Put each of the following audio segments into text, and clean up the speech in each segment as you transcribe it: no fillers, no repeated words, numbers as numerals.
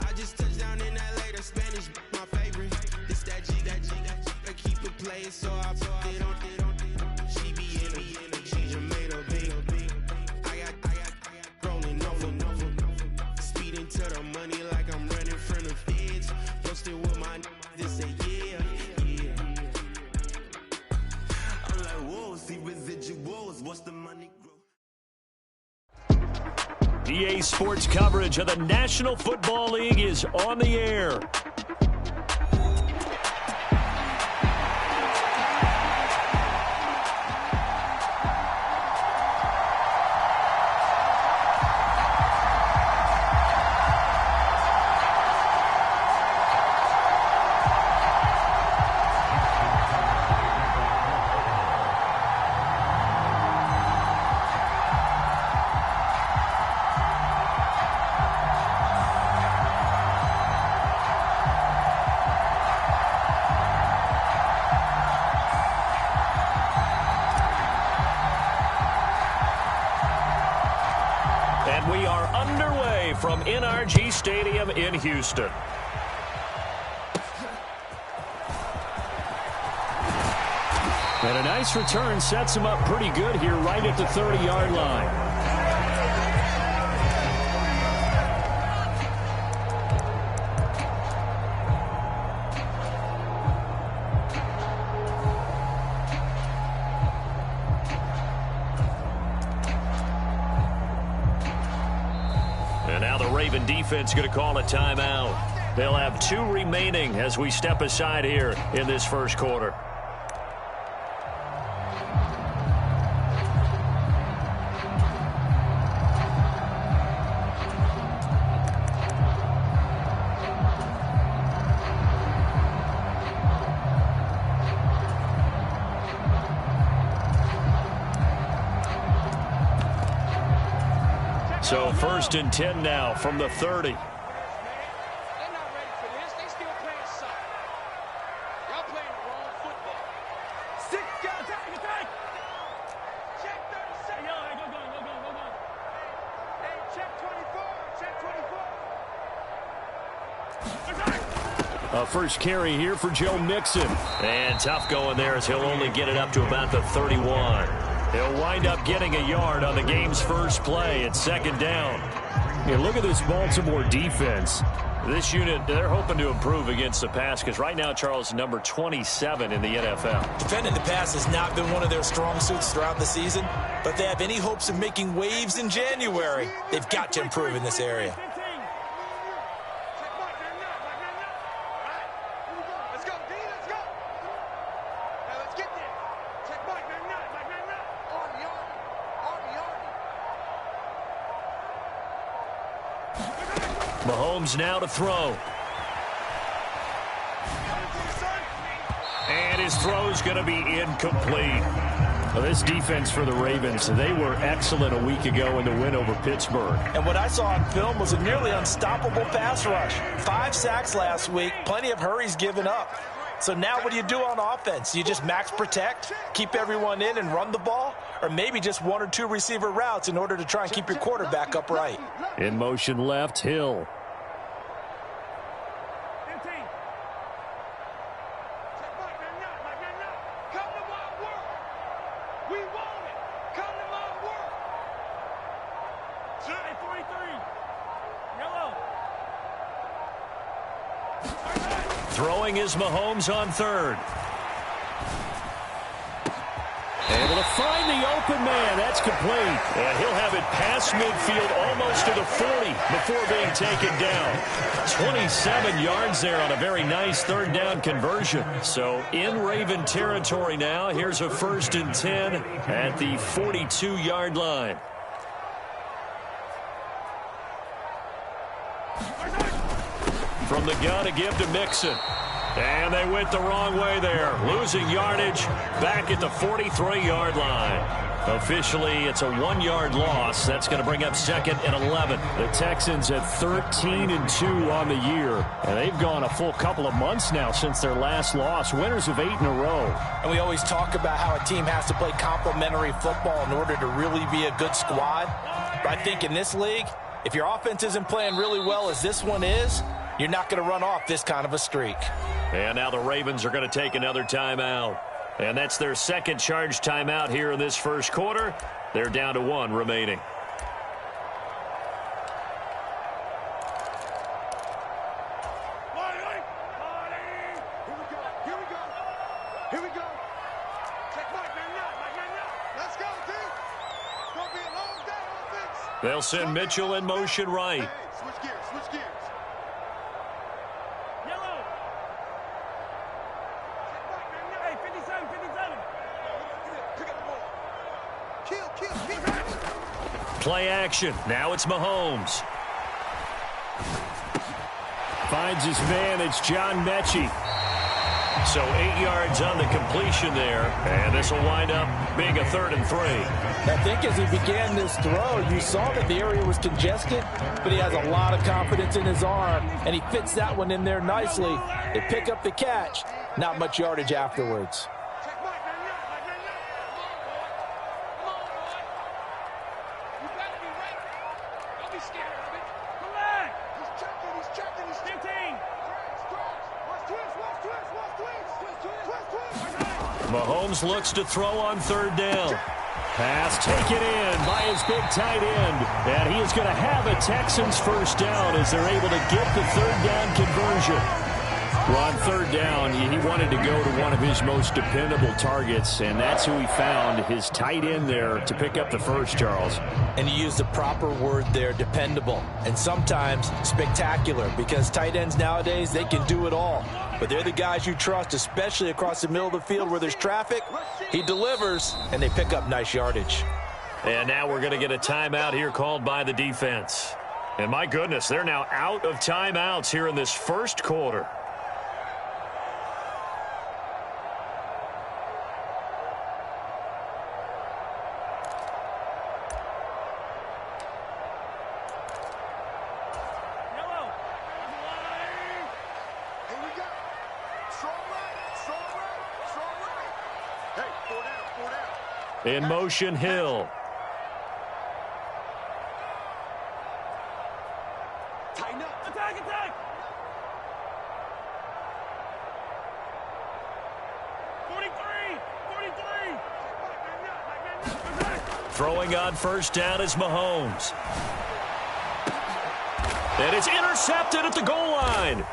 I just touched down in LA, the Spanish, my favorite. It's that G, I keep it playing, so I put it on. She be in the she's made a big. I got rolling over, speeding to the money like I'm running from the feds. Posted with my this say yeah. I'm like, whoa, see residuals, what's the money grow? EA Sports coverage of the National Football League is on the air. And we are underway from NRG Stadium in Houston. And a nice return sets him up pretty good here right at the 30-yard line. Raven defense going to call a timeout. They'll have 2 remaining as we step aside here in this first quarter. So 1st and 10 now from the 30. They're not ready for this. They still playing soccer. Y'all playing wrong football. 6 guys. Attack. Check 37. Go. Hey, check 24. Check 24. A first carry here for Joe Mixon. And tough going there as he'll only get it up to about the 31. He'll wind up getting a yard on the game's first play at 2nd down. Yeah, look at this Baltimore defense. This unit, they're hoping to improve against the pass because right now, Charles, number 27 in the NFL. Defending the pass has not been one of their strong suits throughout the season, but they have any hopes of making waves in January. They've got to improve in this area. Mahomes now to throw. And his throw's going to be incomplete. Well, this defense for the Ravens, they were excellent a week ago in the win over Pittsburgh. And what I saw on film was a nearly unstoppable pass rush. 5 sacks last week, plenty of hurries given up. So now what do you do on offense? You just max protect, keep everyone in and run the ball? Or maybe just 1 or 2 receiver routes in order to try and keep your quarterback upright? In motion left, Hill. Throwing is Mahomes on 3rd. Able to find the open man. That's complete. And he'll have it past midfield almost to the 40 before being taken down. 27 yards there on a very nice 3rd down conversion. So in Raven territory now. Here's a 1st and 10 at the 42-yard line. From the gun to give to Mixon. And they went the wrong way there, losing yardage back at the 43-yard line. Officially, it's a 1-yard loss. That's going to bring up second and 11. The Texans at 13-2 on the year. And they've gone a full couple of months now since their last loss. Winners of 8 in a row. And we always talk about how a team has to play complementary football in order to really be a good squad. But I think in this league, if your offense isn't playing really well as this one is, you're not going to run off this kind of a streak. And now the Ravens are going to take another timeout. And that's their second charge timeout here in this first quarter. They're down to 1 remaining. Here we go. Check Mike, man. Let's go, team. It's going to be a long day on offense. They'll send Mitchell in motion right. Hey, switch gears. Yellow. Check Mike, man. Hey, 57. Pick up the ball. Kill. Play action. Now it's Mahomes. Finds his man. It's John Mechie. So 8 yards on the completion there. And this will wind up being a 3rd and 3. I think as he began this throw, you saw that the area was congested, but he has a lot of confidence in his arm, and he fits that one in there nicely. They pick up the catch. Not much yardage afterwards. Check Mike, man. Come on, boy. You better be right. Don't be scared of it. Come on. He's checking. 15. Mahomes looks to throw on 3rd down. Pass taken in by his big tight end. And he is going to have a Texans first down as they're able to get the 3rd down conversion. Well, on 3rd down, he wanted to go to one of his most dependable targets, and that's who he found, his tight end there, to pick up the first, Charles. And he used the proper word there, dependable, and sometimes spectacular, because tight ends nowadays, they can do it all. But they're the guys you trust, especially across the middle of the field where there's traffic. He delivers, and they pick up nice yardage. And now we're going to get a timeout here called by the defense. And my goodness, they're now out of timeouts here in this first quarter. In motion, Hill. Tighten up. Attack. 43. Throwing on 1st down is Mahomes. And it's intercepted at the goal line.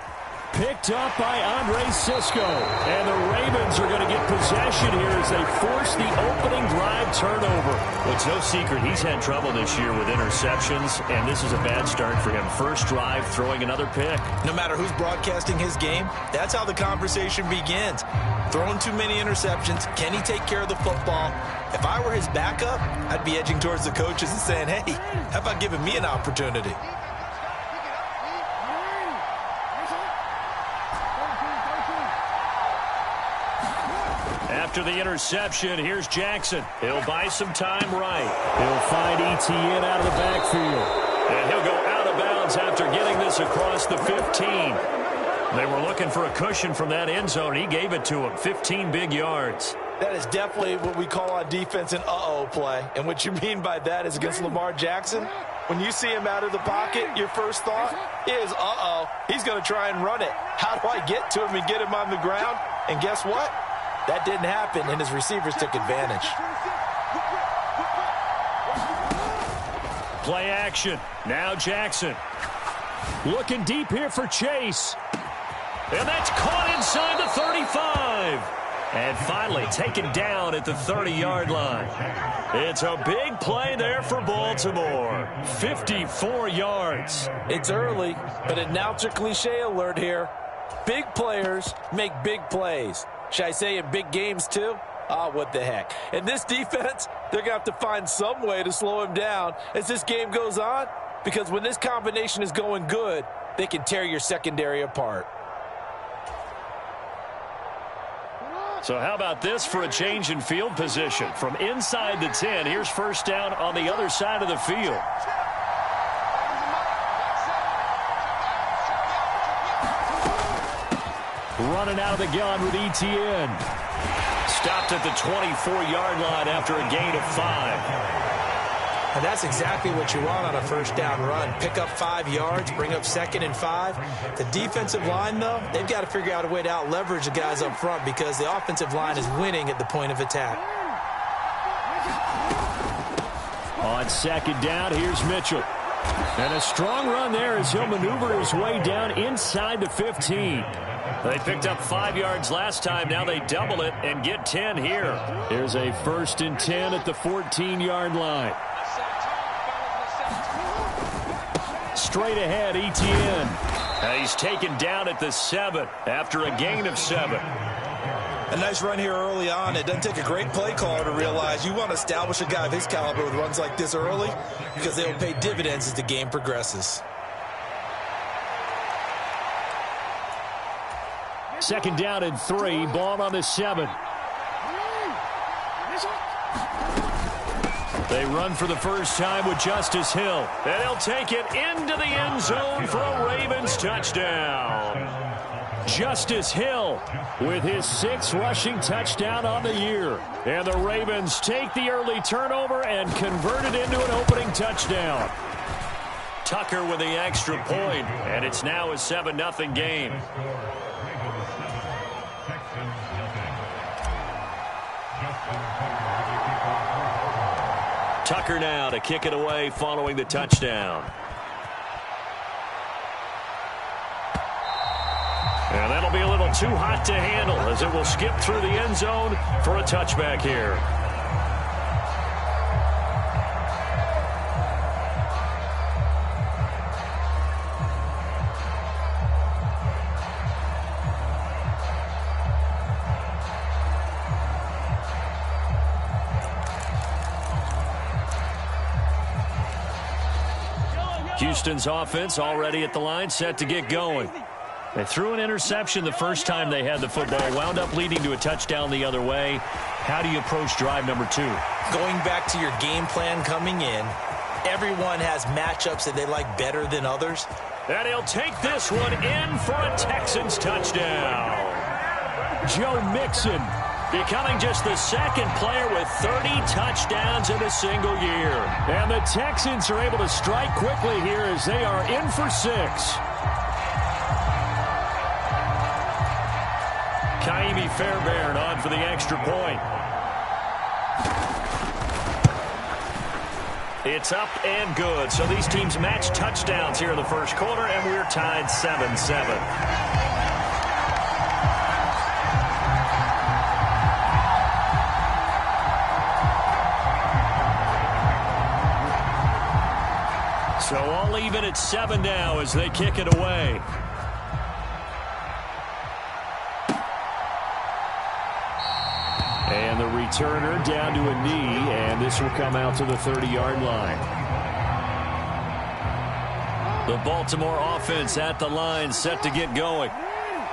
Picked up by Andre Sisco. And the Ravens are going to get possession here as they force the opening drive turnover. Well, it's no secret he's had trouble this year with interceptions, and this is a bad start for him. First drive, throwing another pick. No matter who's broadcasting his game, that's how the conversation begins. Throwing too many interceptions, can he take care of the football? If I were his backup, I'd be edging towards the coaches and saying, hey, how about giving me an opportunity? After the interception, here's Jackson. He'll buy some time right. He'll find Etienne out of the backfield. And he'll go out of bounds after getting this across the 15. They were looking for a cushion from that end zone. He gave it to him. 15 big yards. That is definitely what we call on defense an uh-oh play. And what you mean by that is against Lamar Jackson, when you see him out of the pocket, your first thought is, uh-oh, he's going to try and run it. How do I get to him and get him on the ground? And guess what? That didn't happen, and his receivers took advantage. Play action. Now Jackson. Looking deep here for Chase. And that's caught inside the 35. And finally taken down at the 30-yard line. It's a big play there for Baltimore. 54 yards. It's early, but announcer cliche alert here. Big players make big plays. Should I say in big games too? What the heck. And this defense, they're going to have to find some way to slow him down as this game goes on, because when this combination is going good, they can tear your secondary apart. So how about this for a change in field position? From inside the 10, here's first down on the other side of the field. Running out of the gun with Etienne. Stopped at the 24-yard line after a gain of 5. And that's exactly what you want on a first down run. Pick up 5 yards, bring up 2nd and 5. The defensive line, though, they've got to figure out a way to out-leverage the guys up front because the offensive line is winning at the point of attack. On 2nd down, here's Mitchell. And a strong run there as he'll maneuver his way down inside the 15. They picked up 5 yards last time. Now they double it and get 10 here. Here's a 1st and 10 at the 14-yard line. Straight ahead, Etienne. And he's taken down at the 7 after a gain of 7. A nice run here early on. It doesn't take a great play caller to realize you want to establish a guy of his caliber with runs like this early because they will pay dividends as the game progresses. 2nd down and 3. Ball on the 7. They run for the first time with Justice Hill. And he'll take it into the end zone for a Ravens touchdown. Justice Hill with his 6th rushing touchdown on the year. And the Ravens take the early turnover and convert it into an opening touchdown. Tucker with the extra point, and it's now a 7-0 game. Tucker now to kick it away following the touchdown. And that'll be a little too hot to handle as it will skip through the end zone for a touchback here. Houston's offense already at the line, set to get going. They threw an interception the first time they had the football, wound up leading to a touchdown the other way. How do you approach drive number 2? Going back to your game plan coming in, everyone has matchups that they like better than others. And he'll take this one in for a Texans touchdown. Joe Mixon becoming just the 2nd player with 30 touchdowns in a single year. And the Texans are able to strike quickly here as they are in for 6. Kaimi Fairbairn on for the extra point. It's up and good. So these teams match touchdowns here in the first quarter, and we're tied 7-7. So all even at 7 now as they kick it away. And the returner down to a knee, and this will come out to the 30-yard line. The Baltimore offense at the line, set to get going.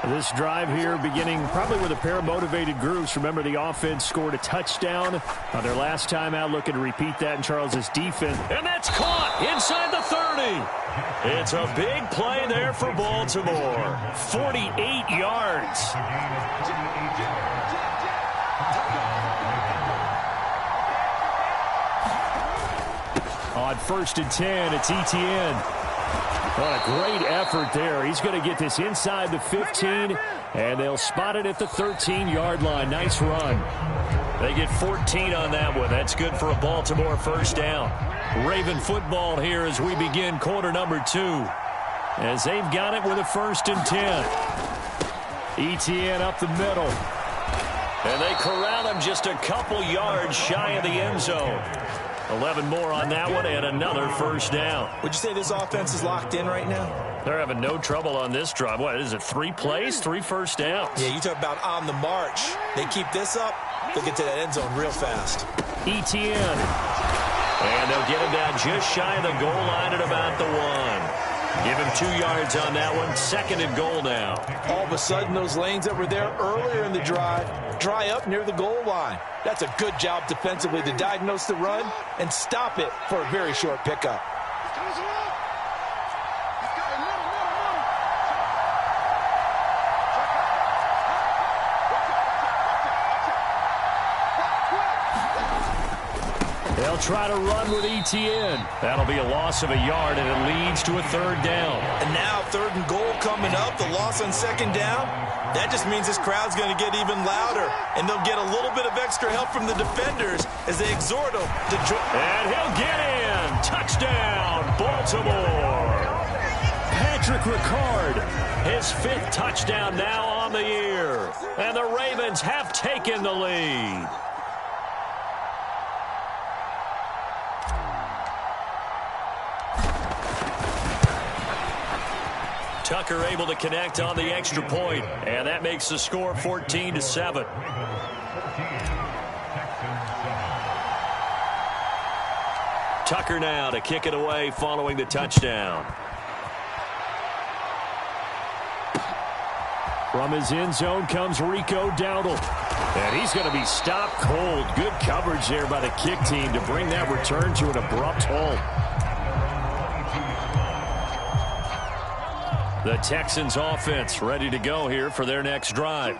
This drive here beginning probably with a pair of motivated groups. Remember, the offense scored a touchdown on their last time out, looking to repeat that in Charles's defense. And that's caught inside the 30. It's a big play there for Baltimore. 48 yards. On 1st and 10, it's Etienne. What a great effort there. He's going to get this inside the 15, and they'll spot it at the 13-yard line. Nice run. They get 14 on that one. That's good for a Baltimore first down. Raven football here as we begin quarter number 2. As they've got it with a 1st and 10. Etienne up the middle. And they corral him just a couple yards shy of the end zone. 11 more on that one and another first down. Would you say this offense is locked in right now? They're having no trouble on this drive. What is it, 3 plays, 3 first downs? Yeah, you talk about on the march. They keep this up, they'll get to that end zone real fast. Etienne. And they'll get him down just shy of the goal line at about the 1. Give him 2 yards on that one. 2nd and goal now. All of a sudden, those lanes that were there earlier in the drive dry up near the goal line. That's a good job defensively to diagnose the run and stop it for a very short pickup. They'll try to run with ETN. That'll be a loss of a yard, and it leads to a 3rd down. And now 3rd and goal coming up, the loss on 2nd down. That just means this crowd's going to get even louder, and they'll get a little bit of extra help from the defenders as they exhort them to join. And he'll get in. Touchdown, Baltimore. Patrick Ricard, his 5th touchdown now on the year. And the Ravens have taken the lead. Tucker able to connect on the extra point, and that makes the score 14-7. Tucker now to kick it away following the touchdown. From his end zone comes Rico Dowdle. And he's going to be stopped cold. Good coverage there by the kick team to bring that return to an abrupt halt. The Texans offense ready to go here for their next drive.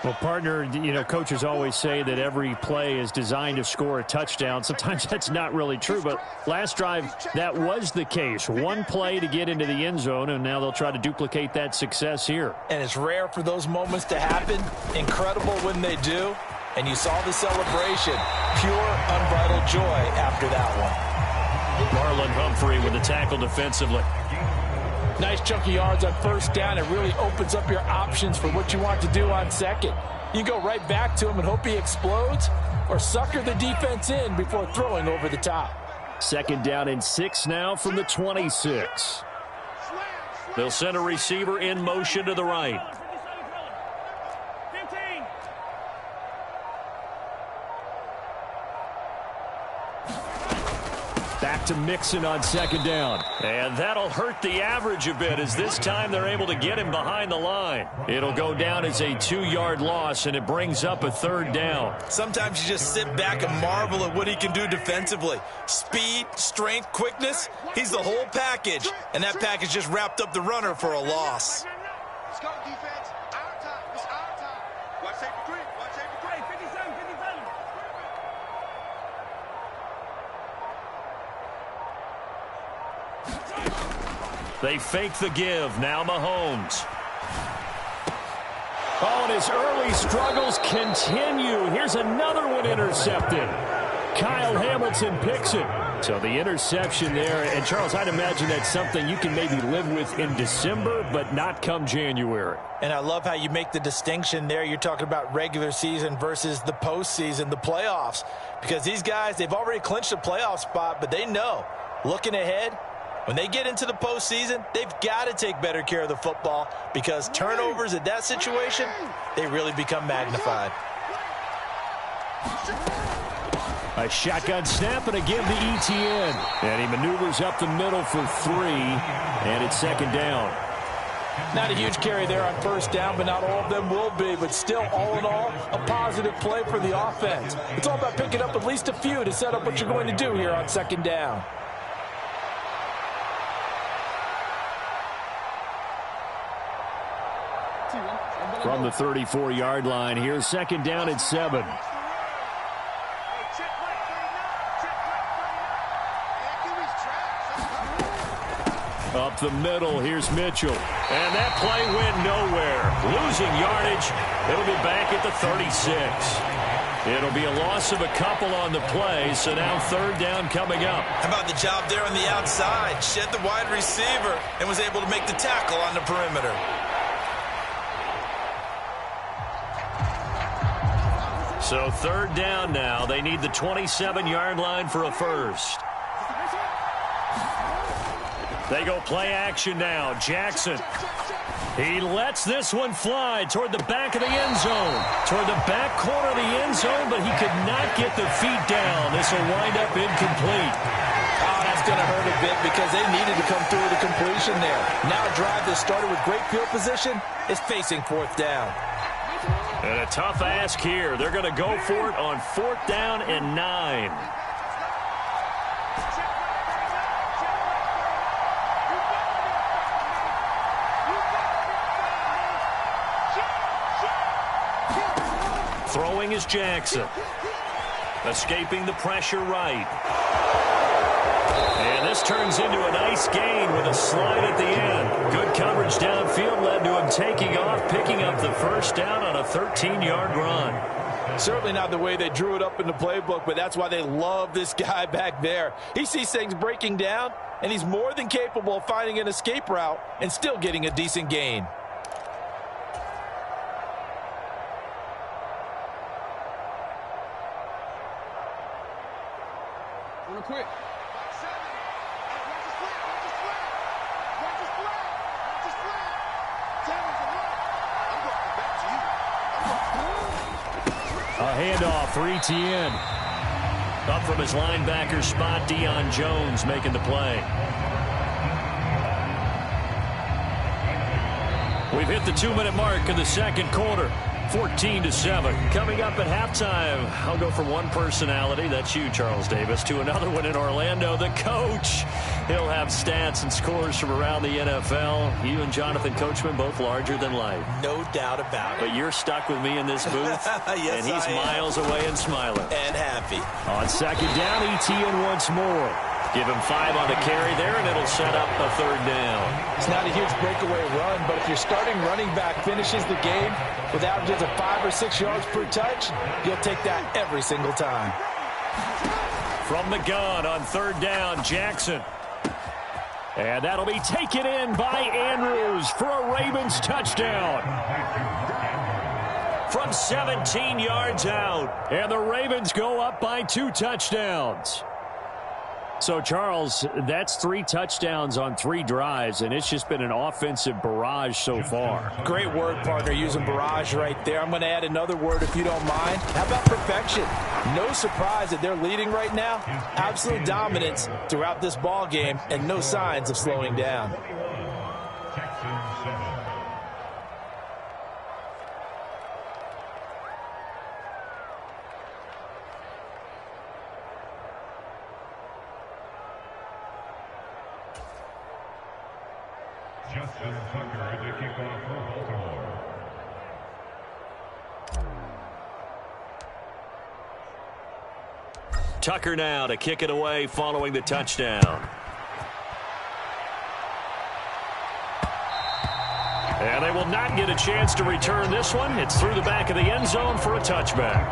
Well, partner, you know, coaches always say that every play is designed to score a touchdown. Sometimes that's not really true, but last drive, that was the case. One play to get into the end zone, and now they'll try to duplicate that success here. And it's rare for those moments to happen. Incredible when they do. And you saw the celebration. Pure, unbridled joy after that one. Marlon Humphrey with the tackle defensively. Nice chunky yards on 1st down. It really opens up your options for what you want to do on 2nd. You go right back to him and hope he explodes, or sucker the defense in before throwing over the top. 2nd down and 6 now from the 26. They'll send a receiver in motion to the right. Back to Mixon on 2nd down. And that'll hurt the average a bit as this time they're able to get him behind the line. It'll go down as a 2-yard loss, and it brings up a 3rd down. Sometimes you just sit back and marvel at what he can do defensively. Speed, strength, quickness, he's the whole package. And that package just wrapped up the runner for a loss. Let's go, defense. Our time. It's our time. Watch safety three. Watch safety three. 57, 57. They fake the give. Now Mahomes. Oh, and his early struggles continue. Here's another one intercepted. Kyle Hamilton picks it. So the interception there. And, Charles, I'd imagine that's something you can maybe live with in December, but not come January. And I love how you make the distinction there. You're talking about regular season versus the postseason, the playoffs. Because these guys, they've already clinched a playoff spot, but they know, looking ahead, when they get into the postseason, they've got to take better care of the football because turnovers in that situation, they really become magnified. A shotgun snap and a give to ETN. And he maneuvers up the middle for 3, and it's 2nd down. Not a huge carry there on 1st down, but not all of them will be. But still, all in all, a positive play for the offense. It's all about picking up at least a few to set up what you're going to do here on 2nd down. From the 34-yard line, here's 2nd down and 7. Up the middle, here's Mitchell. And that play went nowhere. Losing yardage. It'll be back at the 36. It'll be a loss of a couple on the play, so now 3rd down coming up. How about the job there on the outside? Shed the wide receiver and was able to make the tackle on the perimeter. So 3rd down now. They need the 27-yard line for a first. They go play action now. Jackson. He lets this one fly toward the back of the end zone. Toward the back corner of the end zone, but he could not get the feet down. This will wind up incomplete. Oh, that's going to hurt a bit because they needed to come through with a completion there. Now a drive that started with great field position is facing fourth down. And a tough ask here. They're going to go for it on 4th down and 9. Throwing is Jackson. Escaping the pressure right. And this turns into a nice gain with a slide at the end. Good coverage downfield led to him taking off, picking up the first down on a 13-yard run. Certainly not the way they drew it up in the playbook, but that's why they love this guy back there. He sees things breaking down, and he's more than capable of finding an escape route and still getting a decent gain. Quick. A handoff for Etienne. Up from his linebacker spot, Deion Jones making the play. We've hit the 2-minute mark in the second quarter. 14-7. Coming up at halftime, I'll go from one personality, that's you, Charles Davis, to another one in Orlando, the coach. He'll have stats and scores from around the NFL. You and Jonathan Coachman, both larger than life. No doubt about it. But you're stuck with me in this booth, yes, and he's miles away and smiling. And happy. On second down, Etienne once more. Give him 5 on the carry there, and it'll set up a 3rd down. It's not a huge breakaway run, but if your starting running back finishes the game with averages of 5 or 6 yards per touch, you'll take that every single time. From the gun on 3rd down, Jackson. And that'll be taken in by Andrews for a Ravens touchdown. From 17 yards out. And the Ravens go up by 2 touchdowns. So, Charles, that's 3 touchdowns on 3 drives, and it's just been an offensive barrage so far. Great word, partner, using barrage right there. I'm going to add another word if you don't mind. How about perfection? No surprise that they're leading right now. Absolute dominance throughout this ball game, and no signs of slowing down. Tucker now to kick it away following the touchdown. And they will not get a chance to return this one. It's through the back of the end zone for a touchback.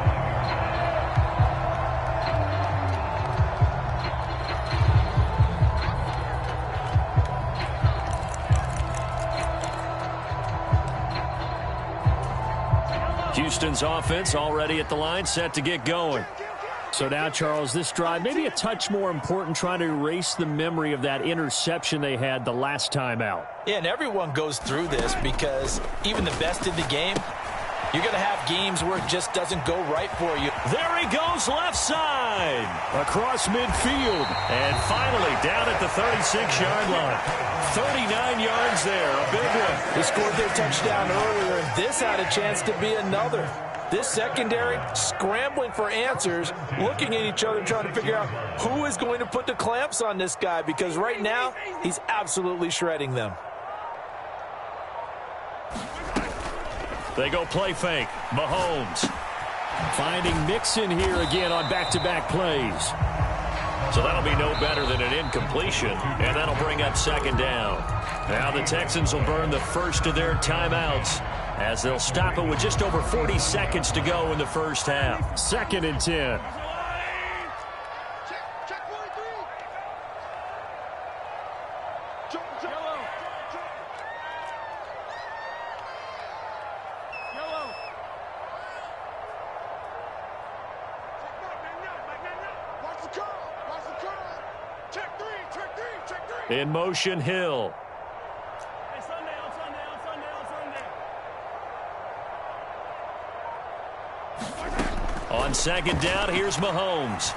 Houston's offense already at the line, set to get going. So now, Charles, this drive maybe a touch more important, trying to erase the memory of that interception they had the last time out. Yeah, and everyone goes through this because even the best in the game, you're going to have games where it just doesn't go right for you. There he goes, left side, across midfield, and finally down at the 36-yard line. 39 yards there, a big one. They scored their touchdown earlier, and this had a chance to be another. This secondary scrambling for answers, looking at each other, trying to figure out who is going to put the clamps on this guy, because right now he's absolutely shredding them. They go play fake. Mahomes finding Mixon here again on back-to-back plays. So that'll be no better than an incompletion, and that'll bring up second down. Now the Texans will burn the first of their timeouts as they'll stop it with just over 40 seconds to go in the first half. 2nd and 10. In motion, Hill. On second down, here's Mahomes.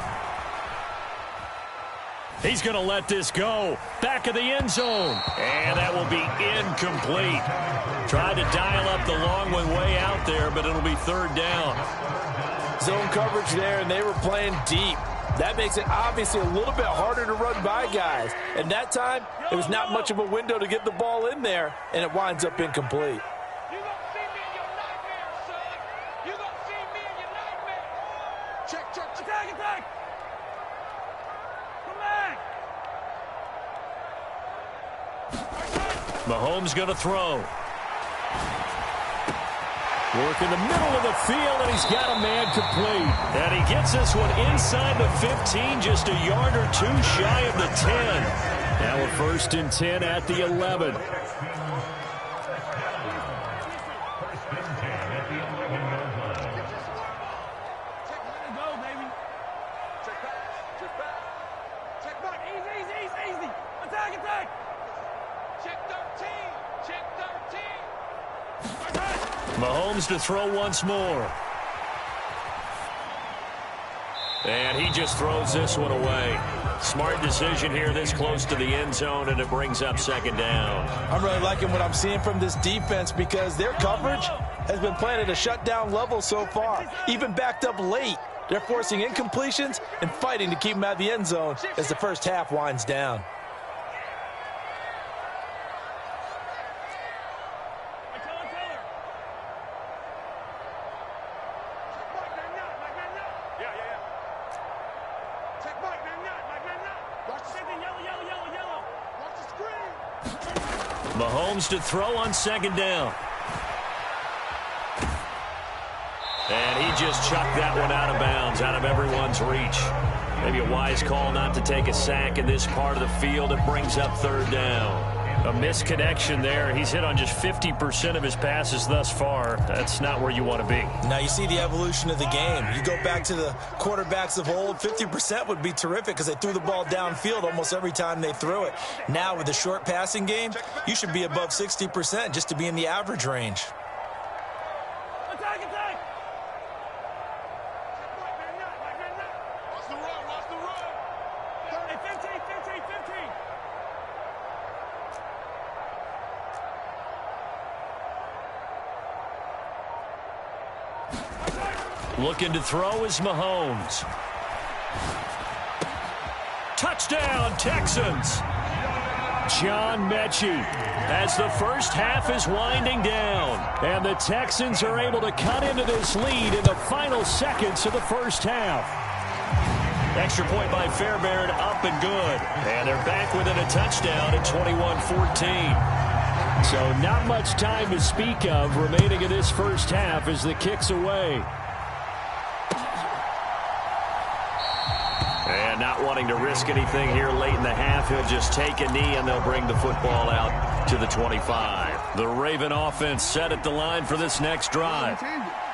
He's going to let this go. Back of the end zone. And that will be incomplete. Tried to dial up the long one way out there, but it'll be third down. Zone coverage there, and they were playing deep. That makes it obviously a little bit harder to run by guys. And that time, it was not much of a window to get the ball in there, and it winds up incomplete. You gonna see me in your nightmare, son. You gonna see me in your nightmare. Check. Attack. Come back. Mahomes going to throw. Work in the middle of the field, and he's got a man complete. And he gets this one inside the 15, just a yard or two shy of the 10. Now a 1st and 10 at the 11. Easy. Attack. Check 13. Mahomes to throw once more. And he just throws this one away. Smart decision here this close to the end zone, and it brings up 2nd down. I'm really liking what I'm seeing from this defense because their coverage has been playing at a shutdown level so far. Even backed up late, they're forcing incompletions and fighting to keep them out of the end zone as the first half winds down. Mahomes to throw on 2nd down. And he just chucked that one out of bounds, out of everyone's reach. Maybe a wise call not to take a sack in this part of the field. It brings up 3rd down. A misconnection there. He's hit on just 50% of his passes thus far. That's not where you want to be. Now you see the evolution of the game. You go back to the quarterbacks of old, 50% would be terrific because they threw the ball downfield almost every time they threw it. Now with the short passing game, you should be above 60% just to be in the average range. Attack. Watch the run. Hey, 15. Looking to throw is Mahomes. Touchdown, Texans. John Mechie as the first half is winding down. And the Texans are able to cut into this lead in the final seconds of the first half. Extra point by Fairbairn, up and good. And they're back within a touchdown at 21-14. So not much time to speak of remaining in this first half as the kick's away. And not wanting to risk anything here late in the half, he'll just take a knee and they'll bring the football out to the 25. The Raven offense set at the line for this next drive.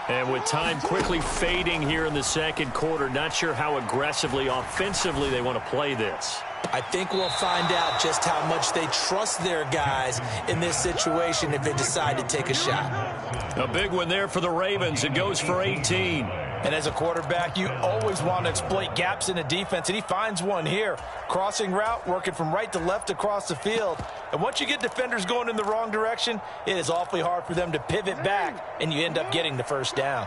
And with time quickly fading here in the 2nd quarter, not sure how aggressively, offensively they want to play this. I think we'll find out just how much they trust their guys in this situation if they decide to take a shot. A big one there for the Ravens. It goes for 18. And as a quarterback, you always want to exploit gaps in the defense, and he finds one here. Crossing route, working from right to left across the field. And once you get defenders going in the wrong direction, it is awfully hard for them to pivot back, and you end up getting the first down.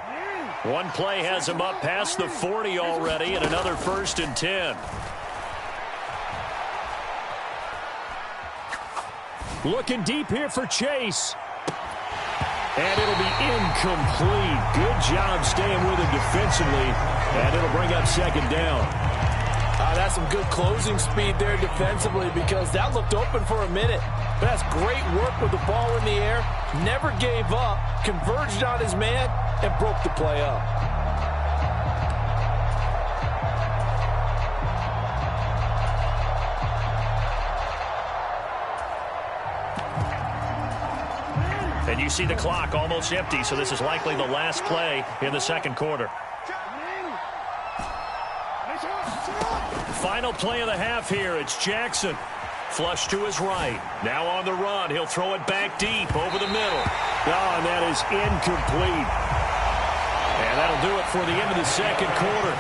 One play has him up past the 40 already, and another 1st and 10. Looking deep here for Chase. And it'll be incomplete. Good job staying with him defensively. And it'll bring up 2nd down. That's some good closing speed there defensively because that looked open for a minute. But that's great work with the ball in the air. Never gave up. Converged on his man and broke the play up. And you see the clock almost empty, so this is likely the last play in the 2nd quarter. Final play of the half here. It's Jackson. Flush to his right. Now on the run. He'll throw it back deep over the middle. Oh, and that is incomplete. And that'll do it for the end of the 2nd quarter.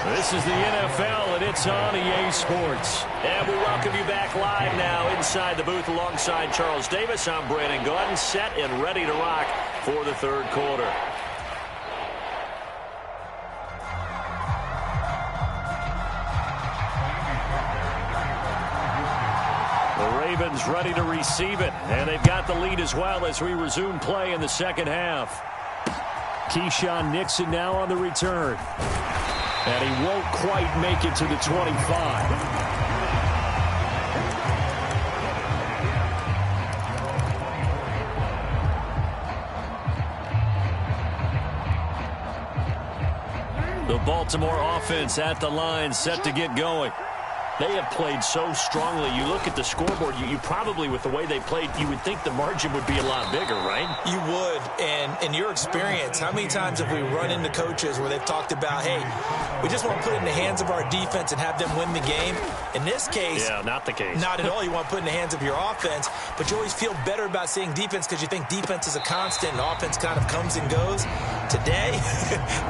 This is the NFL, and it's on EA Sports. And we welcome you back live now inside the booth alongside Charles Davis. I'm Brandon Gordon, set and ready to rock for the third quarter. The Ravens ready to receive it, and they've got the lead as well as we resume play in the second half. Keyshawn Nixon now on the return. And he won't quite make it to the 25. The Baltimore offense at the line, set to get going. They have played so strongly. You look at the scoreboard, you probably, with the way they played, you would think the margin would be a lot bigger, right? You would. And in your experience, how many times have we run into coaches where they've talked about, hey, we just want to put it in the hands of our defense and have them win the game? In this case, yeah, not the case. Not at all. You want to put it in the hands of your offense, but you always feel better about saying defense because you think defense is a constant and offense kind of comes and goes. Today,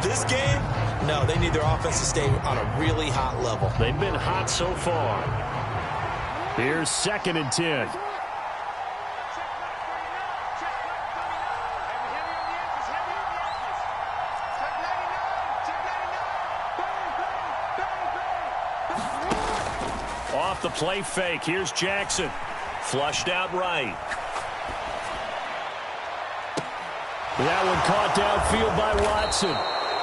this game, no, they need their offense to stay on a really hot level. They've been hot so far. Here's 2nd and 10. Off the play fake. Here's Jackson. Flushed out right. That one caught downfield by Watson.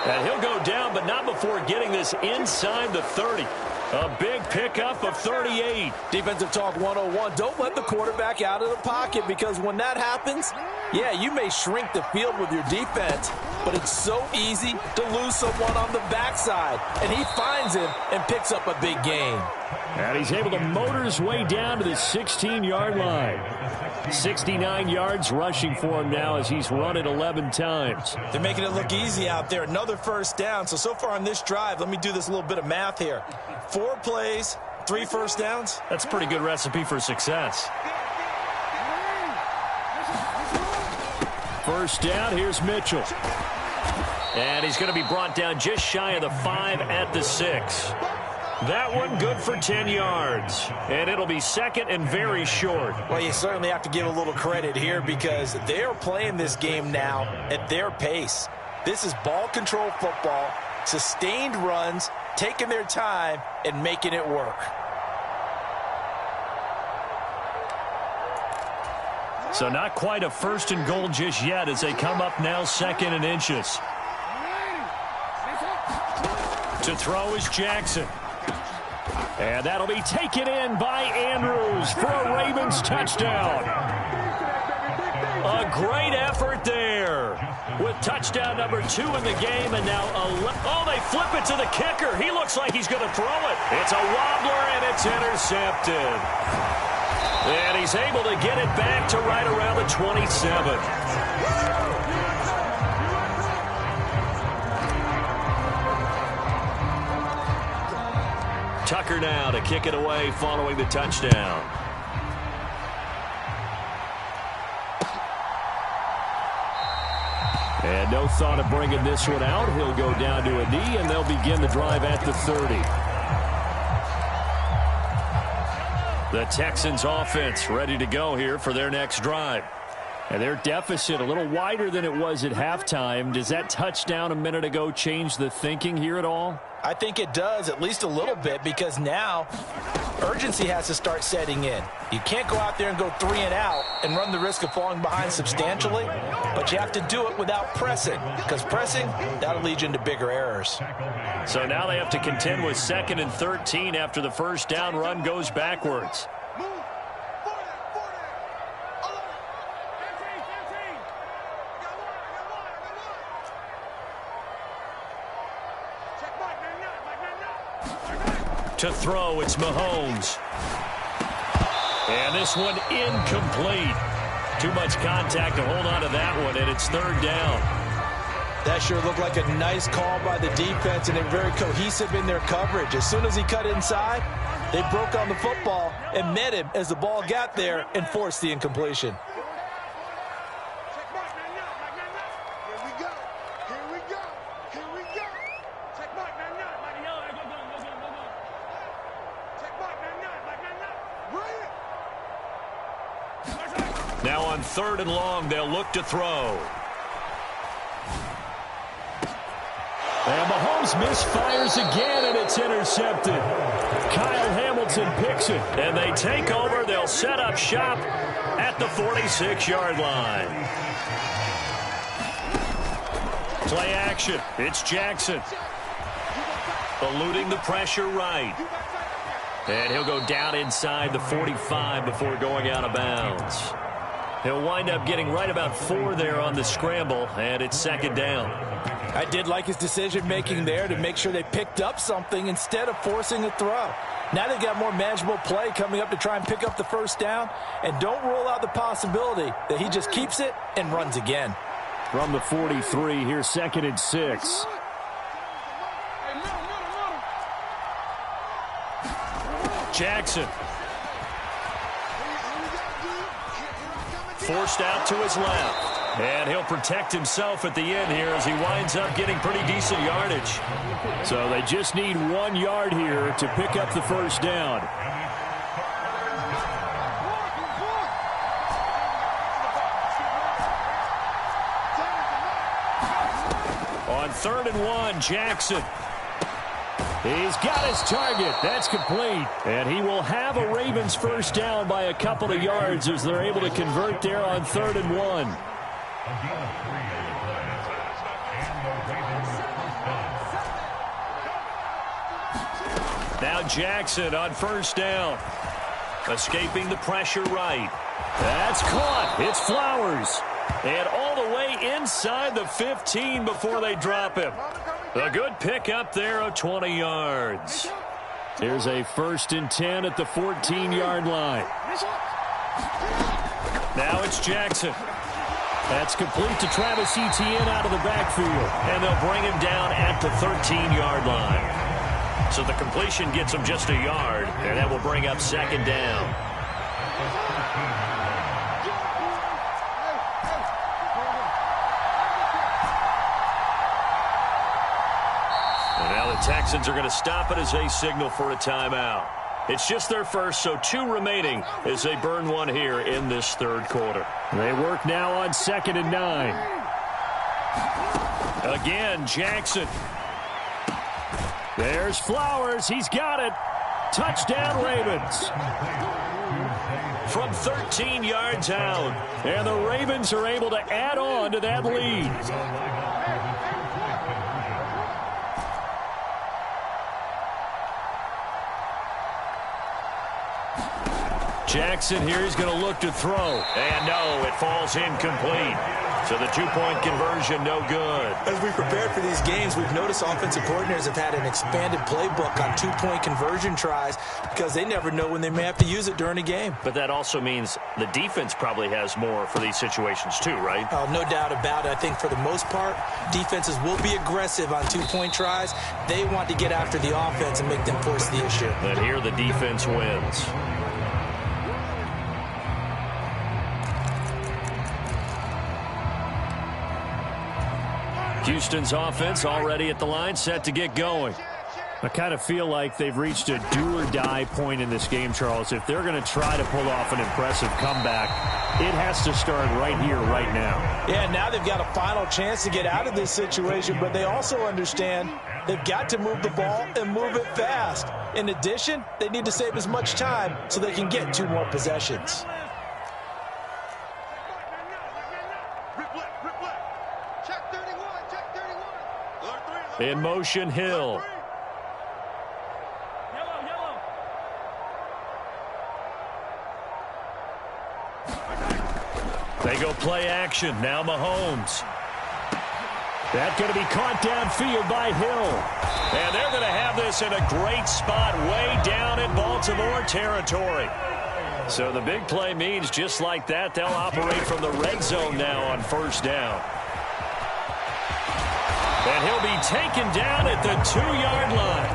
And he'll go down, but not before getting this inside the 30. A big pickup of 38. Defensive talk 101. Don't let the quarterback out of the pocket, because when that happens, yeah, you may shrink the field with your defense, but it's so easy to lose someone on the backside. And he finds him and picks up a big gain. And he's able to motor his way down to the 16-yard line. 69 yards rushing for him now as he's run it 11 times. They're making it look easy out there. Another first down. So far on this drive, let me do this little bit of math here. 4 plays, 3 first downs. That's a pretty good recipe for success. First down, here's Mitchell. And he's going to be brought down just shy of the 5 at the 6. That one good for 10 yards. And it'll be 2nd and very short. Well, you certainly have to give a little credit here because they are playing this game now at their pace. This is ball control football, sustained runs, taking their time and making it work. So not quite a 1st and goal just yet as they come up now 2nd and inches. To throw is Jackson. And that'll be taken in by Andrews for a Ravens touchdown. A great effort there with touchdown number 2 in the game. And now, they flip it to the kicker. He looks like he's going to throw it. It's a wobbler, and it's intercepted. And he's able to get it back to right around the 27. Tucker now to kick it away following the touchdown. And no thought of bringing this one out. He'll go down to a knee, and they'll begin the drive at the 30. The Texans offense ready to go here for their next drive. And their deficit a little wider than it was at halftime. Does that touchdown a minute ago change the thinking here at all? I think it does, at least a little bit, because now urgency has to start setting in. You can't go out there and go 3 and out and run the risk of falling behind substantially, but you have to do it without pressing, because pressing, that'll lead you into bigger errors. So now they have to contend with 2nd and 13 after the first down run goes backwards. To throw, it's Mahomes. And this one incomplete. Too much contact to hold on to that one, and it's 3rd down. That sure looked like a nice call by the defense, and they're very cohesive in their coverage. As soon as he cut inside, they broke on the football and met him as the ball got there and forced the incompletion. Now on 3rd and long, they'll look to throw. And Mahomes misfires again, and it's intercepted. Kyle Hamilton picks it. And they take over. They'll set up shop at the 46-yard line. Play action. It's Jackson. Eluding the pressure right. And he'll go down inside the 45 before going out of bounds. He'll wind up getting right about 4 there on the scramble, and it's 2nd down. I did like his decision-making there to make sure they picked up something instead of forcing a throw. Now they've got more manageable play coming up to try and pick up the 1st down, and don't rule out the possibility that he just keeps it and runs again. From the 43, here's 2nd and 6. Jackson. Forced out to his left. And he'll protect himself at the end here as he winds up getting pretty decent yardage. So they just need 1 yard here to pick up the 1st down. On 3rd and 1, Jackson. He's got his target. That's complete. And he will have a Ravens 1st down by a couple of yards as they're able to convert there on 3rd and 1. Now Jackson on 1st down. Escaping the pressure right. That's caught. It's Flowers. And all the way inside the 15 before they drop him. A good pickup there of 20 yards. There's a 1st and 10 at the 14-yard line. Now it's Jackson. That's complete to Travis Etienne out of the backfield. And they'll bring him down at the 13-yard line. So the completion gets him just a yard, and that will bring up 2nd down. And now the Texans are going to stop it as they signal for a timeout. It's just their first, so 2 remaining as they burn 1 here in this 3rd quarter. They work now on 2nd and 9. Again, Jackson. There's Flowers. He's got it. Touchdown, Ravens. From 13 yards out. And the Ravens are able to add on to that lead. Jackson here is going to look to throw. And no, it falls incomplete. So the 2-point conversion, no good. As we prepared for these games, we've noticed offensive coordinators have had an expanded playbook on 2-point conversion tries because they never know when they may have to use it during a game. But that also means the defense probably has more for these situations too, right? No doubt about it. I think for the most part, defenses will be aggressive on 2-point tries. They want to get after the offense and make them force the issue. And here the defense wins. Houston's offense already at the line, set to get going. I kind of feel like they've reached a do-or-die point in this game, Charles. If they're going to try to pull off an impressive comeback, it has to start right here, right now. Yeah, now they've got a final chance to get out of this situation, but they also understand they've got to move the ball and move it fast. In addition, they need to save as much time so they can get 2 more possessions. In motion, Hill. They go play action. Now Mahomes. That's going to be caught downfield by Hill. And they're going to have this in a great spot way down in Baltimore territory. So the big play means just like that, they'll operate from the red zone now on 1st down. And he'll be taken down at the 2-yard line.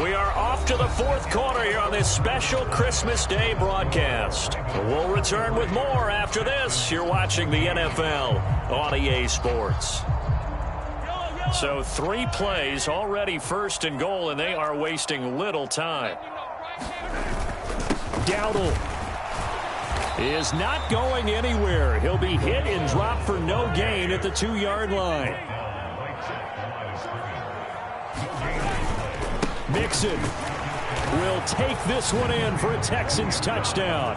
We are off to the 4th quarter here on this special Christmas Day broadcast. We'll return with more after this. You're watching the NFL on EA Sports. So 3 plays already 1st and goal, and they are wasting little time. Gotw is not going anywhere. He'll be hit and dropped for no gain at the 2-yard line. Mixon will take this one in for a Texans touchdown.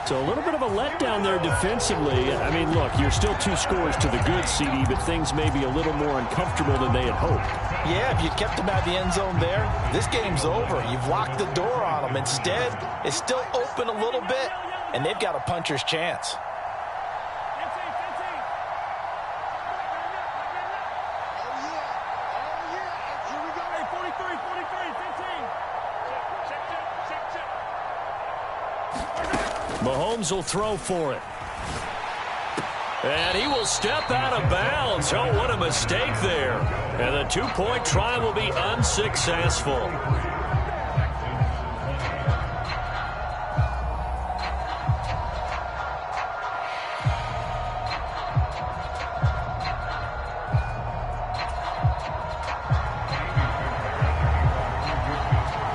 So a little bit of a letdown there defensively. I mean, look, you're still 2 scores to the good, CD, but things may be a little more uncomfortable than they had hoped. Yeah, if you kept them out of the end zone there, this game's over. You've locked the door on them. Instead, it's still open a little bit, and they've got a puncher's chance. Mahomes will throw for it. And he will step out of bounds. Oh, what a mistake there. And the 2-point try will be unsuccessful.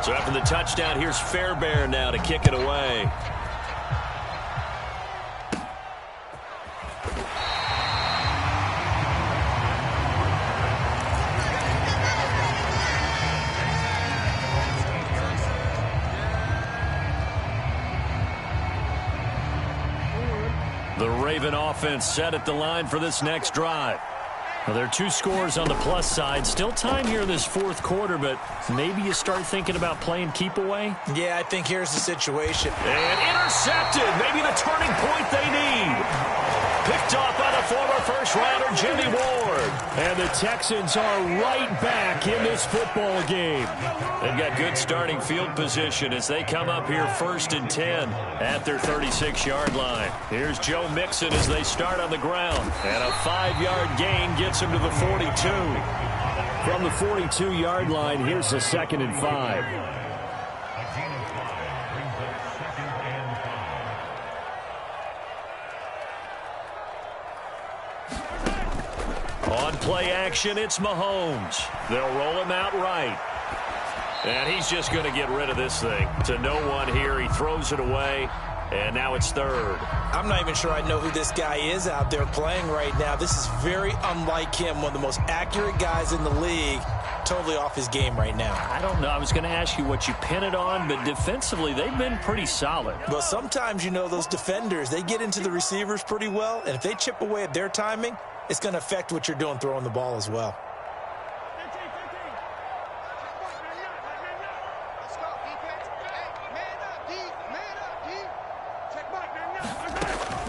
So after the touchdown, here's Fairbairn now to kick it away. The Raven offense set at the line for this next drive. Well, there are 2 scores on the plus side. Still time here in this 4th quarter, but maybe you start thinking about playing keep away? Yeah, I think here's the situation. And intercepted. Maybe the turning point they need. Picked off by the former first-rounder Jimmy Ward. And the Texans are right back in this football game. They've got good starting field position as they come up here 1st and 10 at their 36-yard line. Here's Joe Mixon as they start on the ground. And a 5-yard gain gets him to the 42. From the 42-yard line, here's a 2nd and 5. On play action, it's Mahomes. They'll roll him out right. And he's just going to get rid of this thing. To no one here. He throws it away. And now it's 3rd. I'm not even sure I know who this guy is out there playing right now. This is very unlike him. One of the most accurate guys in the league. Totally off his game right now. I don't know. I was going to ask you what you pin it on, but defensively, they've been pretty solid. Well, sometimes, you know, those defenders, they get into the receivers pretty well. And if they chip away at their timing, it's going to affect what you're doing throwing the ball as well.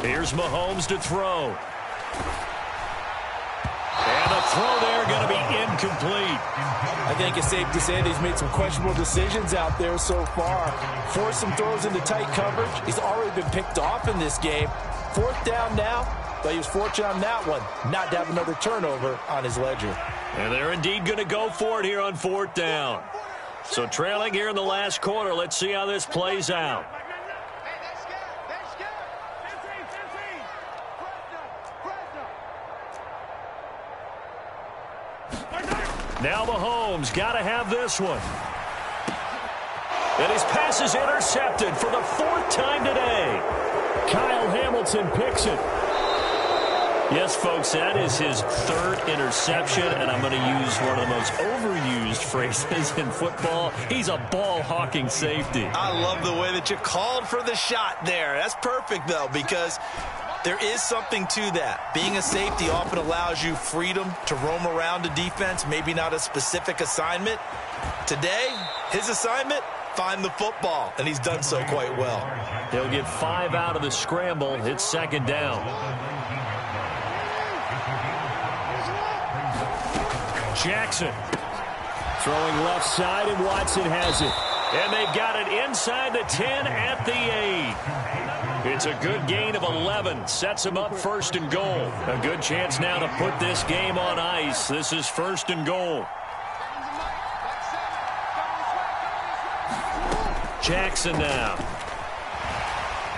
Here's Mahomes to throw. And the throw there going to be incomplete. I think it's safe to say that he's made some questionable decisions out there so far. Forced some throws into tight coverage. He's already been picked off in this game. 4th down now. But he was fortunate on that one not to have another turnover on his ledger. And they're indeed going to go for it here on 4th down. So trailing here in the last quarter. Let's see how this plays out. Now Mahomes got to have this one. And his pass is intercepted for the 4th time today. Kyle Hamilton picks it. Yes, folks, that is his 3rd interception, and I'm going to use one of the most overused phrases in football. He's a ball-hawking safety. I love the way that you called for the shot there. That's perfect, though, because there is something to that. Being a safety often allows you freedom to roam around a defense, maybe not a specific assignment. Today, his assignment, find the football, and he's done so quite well. He'll get 5 out of the scramble. It's 2nd down. Jackson throwing left side, and Watson has it. And they've got it inside the 10 at the 8. It's a good gain of 11. Sets him up 1st and goal. A good chance now to put this game on ice. This is 1st and goal. Jackson now.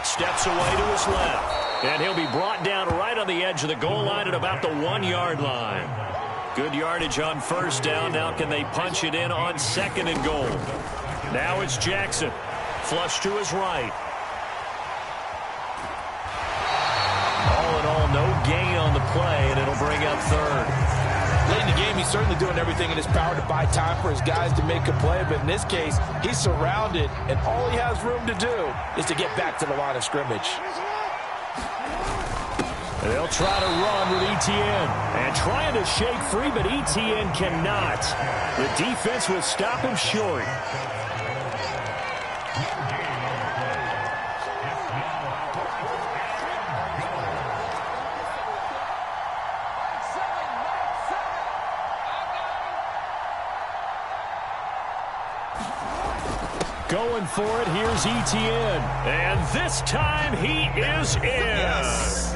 Steps away to his left. And he'll be brought down right on the edge of the goal line at about the 1-yard line. Good yardage on 1st down. Now can they punch it in on 2nd and goal? Now it's Jackson. flush to his right. All in all, no gain on the play, and it'll bring up third. Late in the game, he's certainly doing everything in his power to buy time for his guys to make a play, but in this case, he's surrounded, and all he has room to do is to get back to the line of scrimmage. They'll try to run with Etienne. And trying to shake free, but Etienne cannot. The defense will stop him short. Going for it, here's Etienne. And this time he is in. Yes.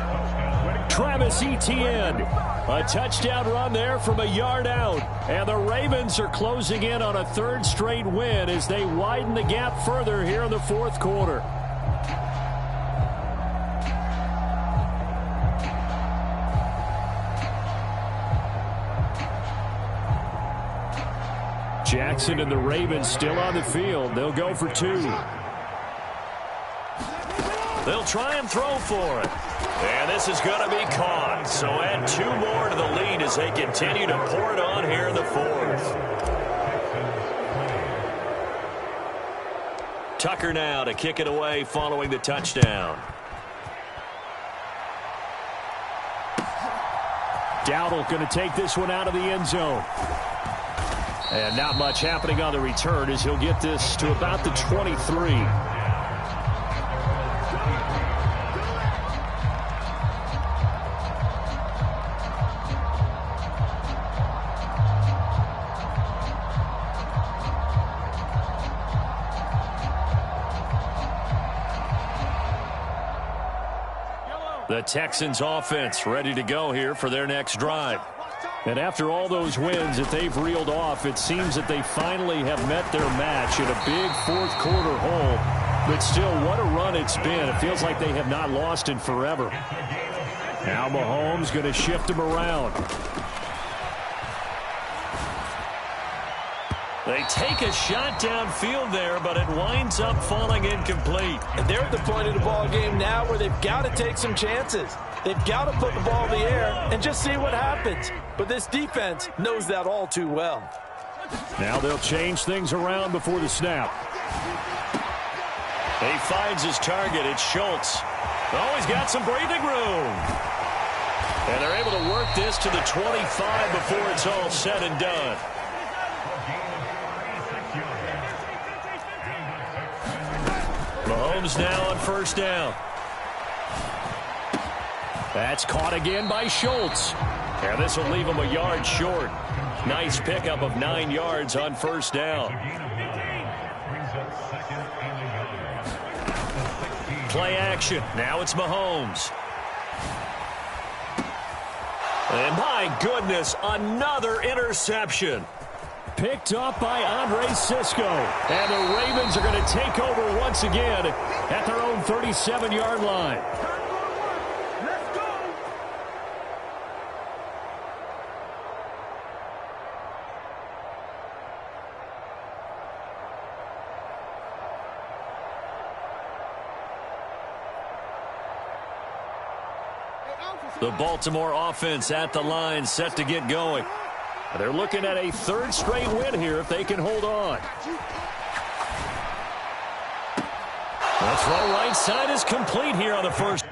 Travis Etienne. A touchdown run there from a yard out. And the Ravens are closing in on a third straight win as they widen the gap further here in the fourth quarter. Jackson and the Ravens still on the field. They'll go for two. They'll try and throw for it. And this is going to be caught. So add two more to the lead as they continue to pour it on here in the fourth. Tucker now to kick it away following the touchdown. Gotw going to take this one out of the end zone. And not much happening on the return as he'll get this to about the 23. The Texans offense ready to go here for their next drive. And after all those wins that they've reeled off, it seems that they finally have met their match in a big fourth quarter hole. But still, what a run it's been. It feels like they have not lost in forever. Now Mahomes going to shift him around. They take a shot downfield there, but it winds up falling incomplete. And they're at the point of the ball game now where they've got to take some chances. They've got to put the ball in the air and just see what happens. But this defense knows that all too well. Now they'll change things around before the snap. He finds his target. It's Schultz. Oh, he's got some breathing room. And they're able to work this to the 25 before it's all said and done. Mahomes now on first down. That's caught again by Schultz. And this will leave him a yard short. Nice pickup of 9 yards on first down. Play action. Now it's Mahomes. And my goodness, another interception. Picked up by Andre Sisco. And the Ravens are going to take over once again at their own 37-yard line. The Baltimore offense at the line, set to get going. They're looking at a third straight win here if they can hold on. The throw right side is complete here on the first.